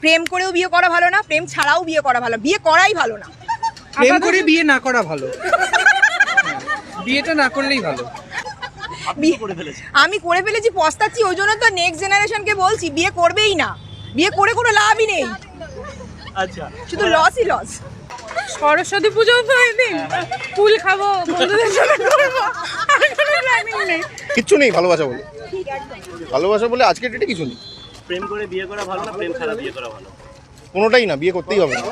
প্রেম করেও বিয়ে করা ভালো না, প্রেম ছাড়াও বিয়ে করা ভালো, বিয়ে করাই ভালো না। প্রেম করে বিয়ে না করা ভালো, বিয়েটা না করলেই ভালো। আমি করে ফেলেছি, পস্তাচ্ছি, ওই জন্য তো নেক্সট জেনারেশনকে বলছি বিয়ে করবেই না, বিয়ে করে কোনো লাভই নেই। আচ্ছা, শুধু লসই লস। সরস্বতী পুজো তো এদিন ফুল খাবো, বন্ধুদের সাথে করবো, আর কোনো প্ল্যানিং নেই। কিচ্ছু নেই ভালোবাসা বলে, ভালোবাসা বলে আজকের ডেটে কিছু নেই। প্রেম করে বিয়ে করা ভালো না প্রেম ছাড়া বিয়ে করা ভালো? কোনোটাই না, বিয়ে করতেই হবে না,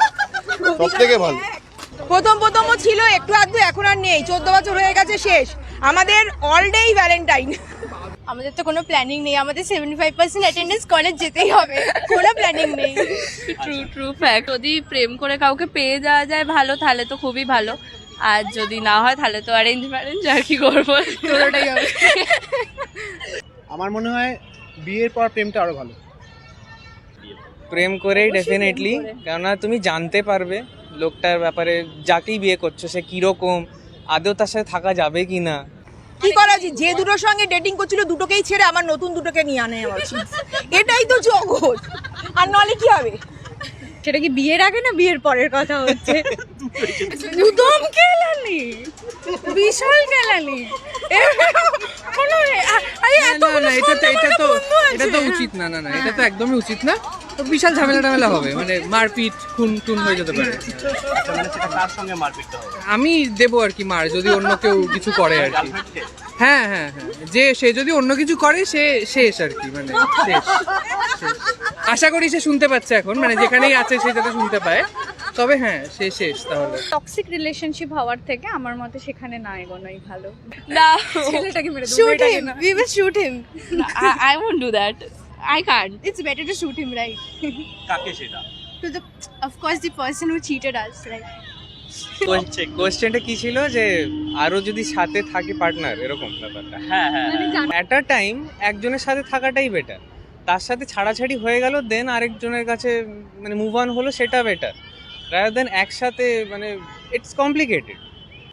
সব থেকে ভালো। প্রথমও ছিল একটু আধটু, এখন আর নেই, 14 বছর হয়ে গেছে, শেষ। আমাদের অল ডেই ভ্যালেন্টাইন। আমাদের তো কোনো প্ল্যানিং নেই, আমাদের 75% অ্যাটেন্ডেন্স কলেজ যেতেই হবে, কোনো প্ল্যানিং নেই। True fact. যদি প্রেম করে কাউকে পেয়ে যাওয়া যায় ভালো, তাহলে তো খুবই ভালো, আর যদি না হয় তাহলে তো অ্যারেঞ্জ ম্যারেঞ্জ, আর কি করবো, পুরোটাই হবে। আমার মনে হয় বিয়ের পর প্রেমটা আরো ভালো। প্রেম করেই ডেফিনেটলি, কেননা তুমি জানতে পারবে লোকটার ব্যাপারে, যাকেই বিয়ে করছো সে কিরকম, আদৌ তার সাথে থাকা যাবে কি না। কি করা উচিত? যে দুটোর সঙ্গে ডেটিং করছিল দুটোকেই ছেড়ে আমার নতুন দুটোকে নিয়ে আনে উচিত, এটাই তো জগৎ। আর নলে কি হবে? সেটা কি বিয়ের আগে না বিয়ের পরের কথা হচ্ছে? উদম কেলানি, বিশাল কেলানি। এটা তো উচিত না, না এটা তো একদমই উচিত না। তো বিশাল ঝামেলা হবে, মানে মারপিট খুন হয়ে যেতে পারে। মানে সেটা তার সঙ্গে মারপিটটা হবে। আমি দেবো আর কি মার, যদি অন্য কেউ কিছু করে আর কি। হ্যাঁ, যে সে যদি অন্য কিছু করে সে শেষ আর কি, মানে শেষ। আশা করি সে শুনতে পাচ্ছে এখন, মানে যেখানেই আছে সে যাতে শুনতে পায়। তবে হ্যাঁ, সে শেষ তাহলে। টক্সিক রিলেশনশিপ হওয়ার থেকে আমার মতে সেখানে না এগোনোই ভালো। না, ছেলেটাকে মেরে দেবো, shoot এটাকে him, না। we will shoot him. I won't do that. I can't. It's better to shoot him, right? কাকে সেটা? To the, of course, the person who cheated us, right? কোয়েশ্চেনটা কি ছিল যে আরো যদি সাথে থাকে পার্টনার, এরকম ব্যাপারটা? হ্যাঁ অ্যাট আ টাইম একজনের সাথে থাকাটাই বেটার, তার সাথে ছাড়াছাড়ি হয়ে গেল দেন আরেকজনের কাছে মানে মুভ অন হলো, সেটা বেটার রাদার দেন একসাথে, মানে ইটস কমপ্লিকেটেড।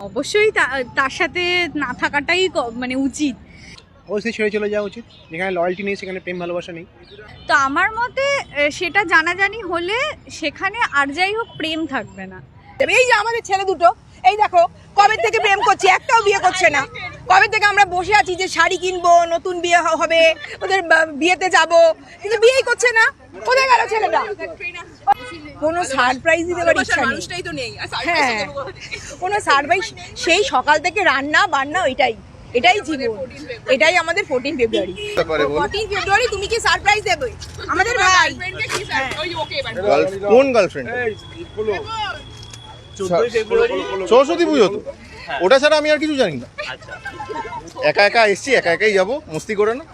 অবশ্যই তার সাথে না থাকাটাই মানে উচিত। অবশ্যই ছেড়ে চলে যাওয়া উচিত, যেখানে লয়্যালটি নেই সেখানে প্রেম ভালোবাসা নেই। তো আমার মতে সেটা জানাজানি হলে সেখানে আর যাই হোক প্রেম থাকবে না। এই যে আমাদের ছেলে দুটো, এই দেখো কবে থেকে প্রেম করছে, একটাও বিয়ে করছে না। কবে থেকে আমরা বসে আছি যে শাড়ি কিনবো, নতুন বিয়ে হবে, ওদের বিয়েতে যাব, কিন্তু বিয়েই করছে না। কোথায় গেল ছেলেটা? কোনো সারপ্রাইজ দিতে পারি ইচ্ছা নেই। হ্যাঁ, কোনো সারপ্রাইজ, সেই সকাল থেকে রান্না বান্না, এটাই জীবন, এটাই আমাদের 14 ফেব্রুয়ারি। 14 ফেব্রুয়ারি তুমি কি সারপ্রাইজ দেবে আমাদের ভাই? কোন গার্লফ্রেন্ড? সরস্বতী পুজো তো, ওটা ছাড়া আমি আর কিছু জানি না। একা এসছি, একাই যাবো, মস্তি করে না।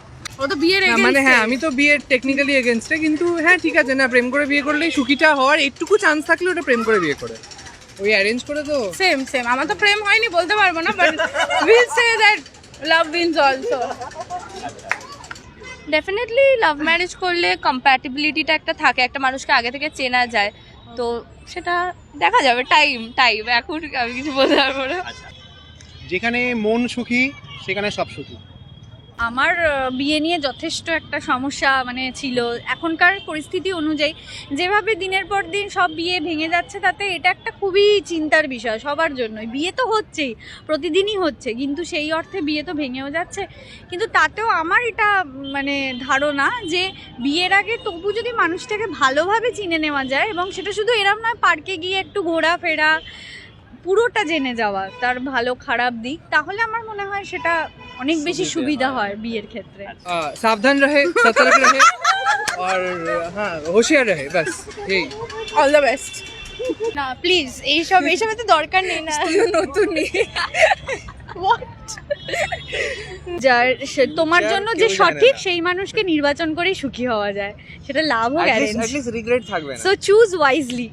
ও তো বিয়ের মানে হ্যাঁ, আমি তো বিয়ের টেকনিক্যালি এগেনস্টে, কিন্তু হ্যাঁ ঠিক আছে, না প্রেম করে বিয়ে করলেই সুখীটা হওয়ার একটুকু চান্স থাকলে ওটা প্রেম করে বিয়ে করে, ওই অ্যারেঞ্জ করে তো সেম আমার তো প্রেম হয়নি বলতে পারবো না, but will say that love wins also. Definitely love marriage করলে কম্প্যাটিবিলিটিটা একটা থাকে, একটা মানুষকে আগে থেকে চেনা যায়, তো সেটা দেখা যাবে টাইম। এখন আমি কিছু বলতে পারবো না। যেখানে মন সুখী সেখানে সব সুখী। আমার বিয়ে নিয়ে যথেষ্ট একটা সমস্যা মানে ছিল, এখনকার পরিস্থিতি অনুযায়ী যেভাবে দিনের পর দিন সব বিয়ে ভেঙে যাচ্ছে, তাতে এটা একটা খুবই চিন্তার বিষয় সবার জন্যই। বিয়ে তো হচ্ছেই, প্রতিদিনই হচ্ছে, কিন্তু সেই অর্থে বিয়ে তো ভেঙেও যাচ্ছে। কিন্তু তাতেও আমার এটা মানে ধারণা যে বিয়ের আগে তবু যদি মানুষটাকে ভালোভাবে চিনে নেওয়া যায়, এবং সেটা শুধু এরম নয় পার্কে গিয়ে একটু ঘোরাফেরা, পুরোটা জেনে যাওয়া তার ভালো খারাপ দিক, তাহলে আমার মনে হয় সেটা অনেক বেশি সুবিধা হয় বিয়ের ক্ষেত্রে। সাবধান রহে, সতর্ক রহে, আর হ্যাঁ হোশিয়ার রহে, বাস এই। All the best. না প্লিজ, এইসব তো দরকার নেই না, নতুন তোমার জন্য যে সঠিক সেই মানুষকে নির্বাচন করেই সুখী হওয়া যায়, সেটা লাভ হোক অ্যারেঞ্জ, অ্যাটলিস্ট রিগ্রেট থাকবে না। So choose wisely.